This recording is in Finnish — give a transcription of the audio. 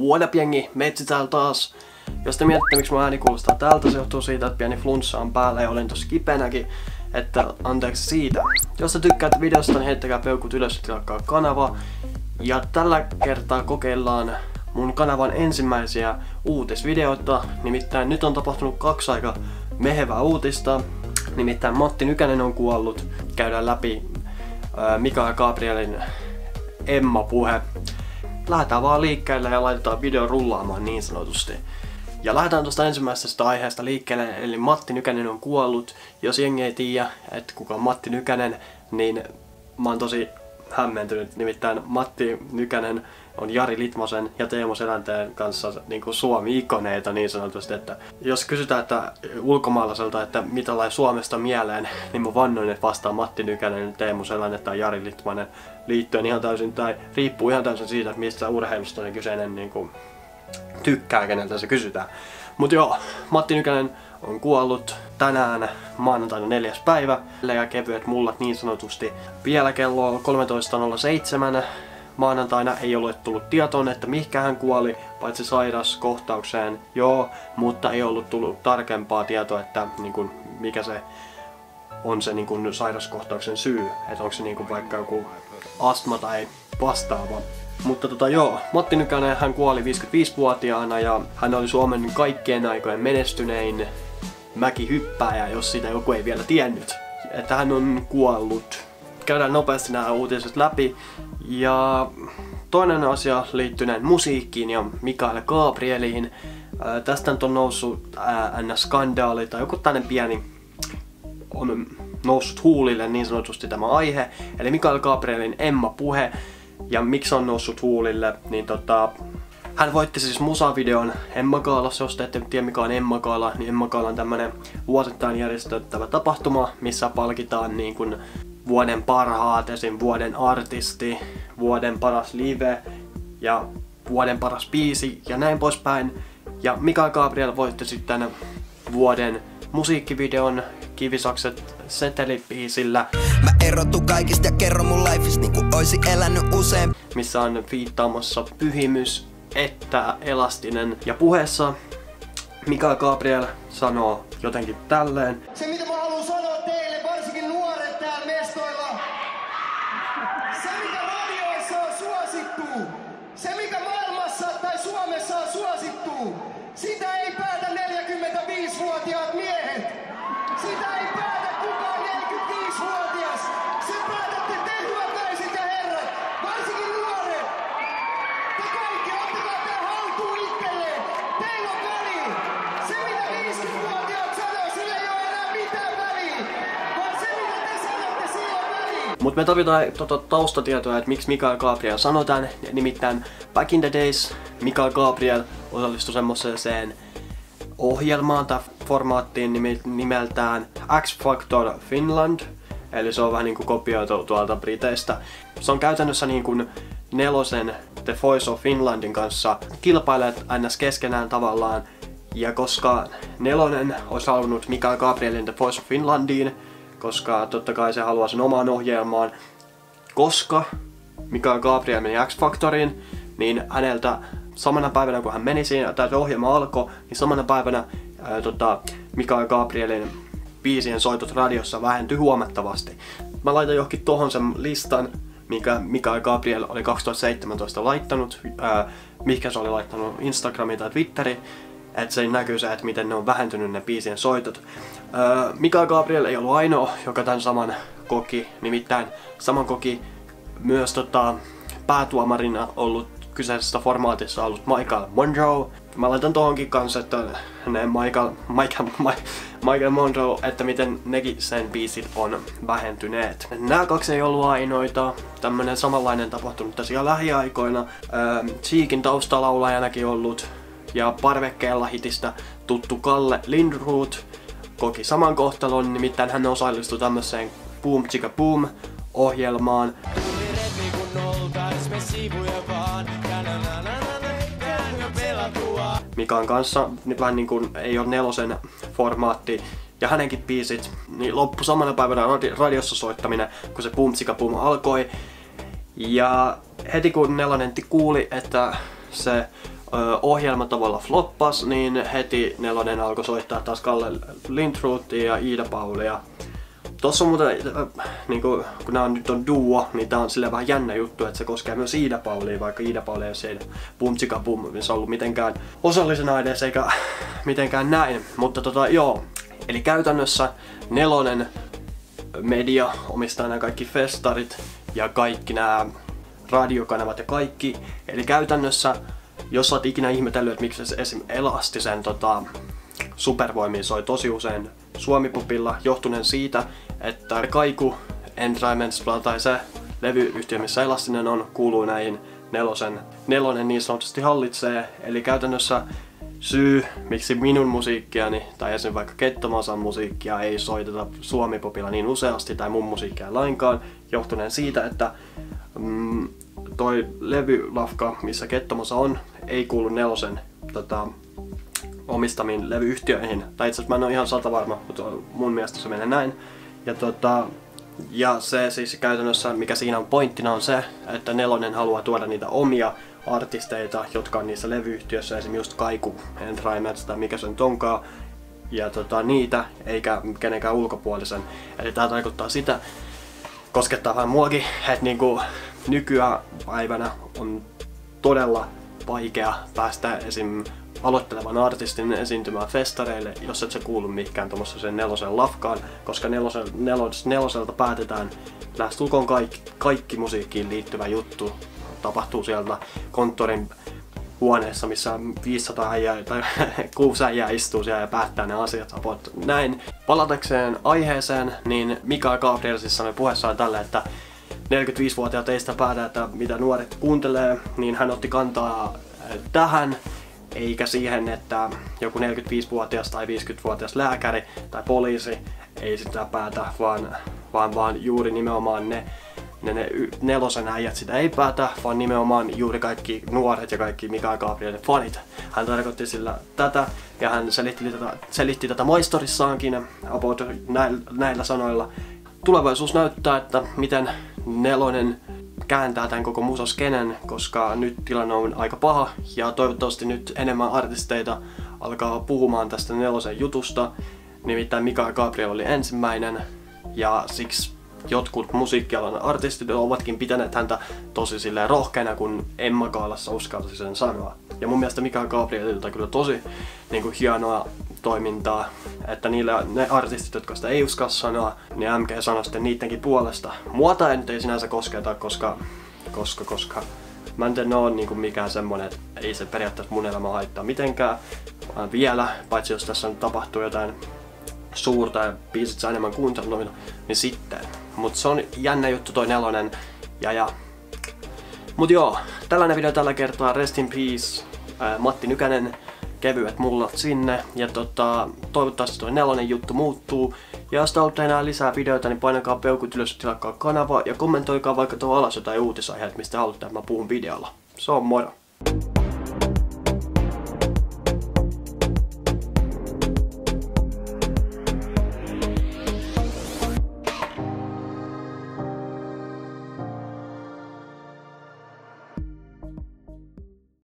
What up jengi, Metsi täällä taas. Jos te mietitte miksi mun ääni kuulostaa täältä, se johtuu siitä, että pieni flunssa on päällä ja olen tossa kipeänäkin. Että anteeksi siitä. Jos te tykkäätte videosta, niin heittäkää peukut ylös ja tilatkaa kanava. Ja tällä kertaa kokeillaan mun kanavan ensimmäisiä uutisvideoita. Nimittäin nyt on tapahtunut 2 aika mehevää uutista. Nimittäin Matti Nykänen on kuollut. Käydään läpi Mika Gabrielin Emma-puhe. Lähdetään vaan liikkeelle ja laitetaan video rullaamaan niin sanotusti. Ja lähdetään tuosta ensimmäisestä aiheesta liikkeelle, eli Matti Nykänen on kuollut. Jos jengi ei tiedä, että kuka on Matti Nykänen, niin mä oon tosi hämmentynyt. Nimittäin Matti Nykänen on Jari Litmasen ja Teemu Selänteen kanssa niin kuin Suomi-ikoneita niin sanotusti. Että jos kysytään että ulkomaalaiselta, että mitä lai Suomesta mieleen, niin mä vannoin, että vastaa Matti Nykänen, Teemu Selänne tai Jari Litmanen liittyen ihan täysin, tai riippuu ihan täysin siitä, että mistä urheilusta niin kyseinen niin kuin tykkää, keneltä se kysytään. Mut joo, Matti Nykänen on kuollut tänään maanantaina 4. päivä. Ja kevyet mullat niin sanotusti. Vielä kello 13.07 maanantaina ei ollut tullut tietoon, että mihinkä hän kuoli, paitsi sairaskohtaukseen. Joo, mutta ei ollut tullut tarkempaa tietoa, että niin kun, mikä se on se niin kun, sairaskohtauksen syy. Että onko se niin kun, vaikka joku astma tai vastaava. Mutta joo, Matti Nykänen hän kuoli 55-vuotiaana ja hän oli Suomen kaikkien aikojen menestynein mäkihyppääjä, jos sitä joku ei vielä tiennyt, että hän on kuollut. Käydään nopeasti nämä uutiset läpi. Ja toinen asia liittyy näin musiikkiin ja Mika Gabrieliin. Tästä on noussut skandaali tai joku tällainen pieni on noussut huulille niin sanotusti tämä aihe. Eli Mika Gabrielin Emma-puhe. Ja miksi on noussut huulille, niin hän voitti siis musavideon Emma-gaalassa. Jos te ette tiedä mikä on Emma-gaala, niin Emma-gaala on tämmönen vuosittain järjestettävä tapahtuma, missä palkitaan niin kuin vuoden parhaat, esim. Vuoden artisti, vuoden paras live ja vuoden paras biisi ja näin poispäin. Ja Mika Gabriel voitti sitten vuoden musiikkivideon Kivisakset setelibiisillä. Mä erotun kaikista ja kerron mun lifeis niinku oisin elänyt usein. Missä on viittaamassa Pyhimys että Elastinen. Ja puheessa Mika Gabriel sanoo jotenkin tälleen. Se mitä mä haluan sanoa teille, varsinkin nuoret täällä mestoilla. Se mikä radioissa on suosittu, se mikä maailmassa tai Suomessa on suosittu, sitä ei päätä 45-vuotiaat miehet. Sitä ei päätä kukaan 45-vuotias. Se päätätte te, hyvät naiset ja herrat, varsinkin nuoret. Te kaikki, ottakaa tää haltuun itselleen. Teillä on väliä. Se mitä 50-vuotiaat sanoo, sillä ei ole enää mitään väliä. Vaan se mitä te sanotte, sillä on väliä. Mut me tarvitaan taustatietoa, että miksi Mika Gabriel sanoi tän. Nimittäin back in the days Mika Gabriel osallistui semmoiseen ohjelmaan tai formaattiin nimeltään X Factor Finland. Eli se on vähän niinku kopioitu tuolta Briteistä. Se on käytännössä niin kuin Nelosen The Voice of Finlandin kanssa kilpailevat ns keskenään tavallaan. Ja koska Nelonen olisi halunnut Mika Gabrielin The Voice of Finlandiin, koska totta kai se haluaa sen omaan ohjelmaan, koska Mika Gabriel meni X Factoriin, niin häneltä samana päivänä kun hän meni siinä, tai ohjelma alkoi, niin samana päivänä Mika Gabrielin biisien soitot radiossa vähentyi huomattavasti. Mä laitan johonkin tohon sen listan, minkä Mika Gabriel oli 2017 laittanut, mikä se oli laittanut Instagramiin tai Twitteriin, että se näkyy se, että miten ne on vähentynyt ne biisien soitot. Mika Gabriel ei ollut ainoa, joka tämän saman koki, nimittäin saman koki myös päätuomarina ollut kyseisessä formaatissa ollut Michael Monroe. Mä laitan tohonkin kanssa, että ne Michael Monroe, että miten nekin sen biisit on vähentyneet. Nämä 2 ei ollut ainoita. Tämmönen samanlainen tapahtunut tässä lähiaikoina. Cheekin taustalaulajanakin ollut. Ja Parvekkeella hitistä tuttu Kalle Lindroth koki saman kohtalon, nimittäin hän osallistui tämmöiseen Boom Chicka Boom -ohjelmaan. Mikä on kanssa nyt vähän niin kuin ei ole Nelosen formaatti. Ja hänenkin biisit niin loppui samana päivänä radiossa soittaminen, kun se Boom Chicka Boom alkoi. Ja heti kun Nelonen kuuli, että se ohjelma tavallaan floppas, niin heti Nelonen alkoi soittaa taas Kalle Lindrothia ja Iida Paulia. Tossa on muuten, niinku, kun nää nyt on duo, niin tää on silleen vähän jännä juttu, että se koskee myös Iida Paulia, vaikka Iida Pauli ei ole Bum Chika Bum, missä on ollut mitenkään osallisena edes eikä mitenkään näin. Mutta joo, eli käytännössä Nelonen media omistaa nämä kaikki festarit ja kaikki nämä radiokanavat ja kaikki. Eli käytännössä, jos olet ikinä ihmetellyt, että miksi esim. Elastisen supervoimia soi tosi usein Suomi-popilla, johtuneen siitä, että Kaiku Entertainment tai se levyyhtiö, missä Elastinen on, kuuluu näihin Nelonen niin sanotusti hallitsee. Eli käytännössä syy, miksi minun musiikkiani tai esimerkiksi vaikka Kettomosan musiikkia ei soiteta Suomi-popilla niin useasti tai mun musiikkia lainkaan, johtuneen siitä, että toi levylafka, missä Kettomosa on, ei kuulu Nelosen omistamiin levyyhtiöihin. Tai itse asiassa mä en ole ihan satavarma, mutta mun mielestä se menee näin. Ja se siis käytännössä, mikä siinä on pointtina, on se, että Nelonen haluaa tuoda niitä omia artisteita, jotka on niissä levyyhtiöissä, esimerkiksi just Kaiku Entertainment tai mikä se nyt onkaan, ja niitä, eikä kenenkään ulkopuolisen. Eli tää tarkoittaa sitä, koskettaa vähän muakin, että niinku nykypäivänä on todella vaikea päästä esim. Aloittelevan artistin esiintymään festareille, jos et se kuulu mikään tommoseen Nelosen lafkaan, koska Neloselta päätetään lähestulkoon kaikki musiikkiin liittyvä juttu tapahtuu sieltä konttorin huoneessa, missä 500 äijää tai 6 äijää istuu siellä ja päättää ne asiat. Näin. Palatakseen aiheeseen, niin Mikael Gabriel siis sanoi puheessaan tälle, että 45-vuotiaat ei sitä päätä, että mitä nuoret kuuntelee, niin hän otti kantaa tähän, eikä siihen, että joku 45-vuotias tai 50-vuotias lääkäri tai poliisi ei sitä päätä, vaan juuri nimenomaan ne Nelosen äijät sitä ei päätä, vaan nimenomaan juuri kaikki nuoret ja kaikki Mikael Gabrielin fanit. Hän tarkoitti sillä tätä ja hän selitti tätä maistorissaankin about näillä sanoilla. Tulevaisuus näyttää, että miten Nelonen kääntää tämän koko musaskenen, koska nyt tilanne on aika paha ja toivottavasti nyt enemmän artisteita alkaa puhumaan tästä Nelosen jutusta. Nimittäin Mikael Gabriel oli ensimmäinen ja siksi jotkut musiikkialan artistit ovatkin pitäneet häntä tosi silleen rohkeana, kun Emma Gaalassa uskalsi sen sanoa. Ja mun mielestä Mikael Gabrielilta kyllä tosi hienoa toimintaa, että ne artistit, jotka sitä ei uskalla sanoa, niin MG sanoi sitten niidenkin puolesta. Mua tää nyt ei sinänsä kosketa, koska mä en ole mikään semmonen, että ei se periaatteessa mun elämä haittaa mitenkään vielä, paitsi jos tässä nyt tapahtuu jotain suurta ja biisit saa enemmän kuuntelua, niin sitten. Mut se on jännä juttu toi Nelonen. Mut joo, tällainen video tällä kertaa. Rest in peace, Matti Nykänen. Kevyet mullat sinne. Ja toivottavasti toi Nelonen juttu muuttuu. Ja jos te haluatte enää lisää videoita, niin painakaa peukut ylös, tilatkaa kanava ja kommentoikaa vaikka tuolla alas jotain uutisaiheita, mistä haluatte, että mä puhun videolla. Se on moro!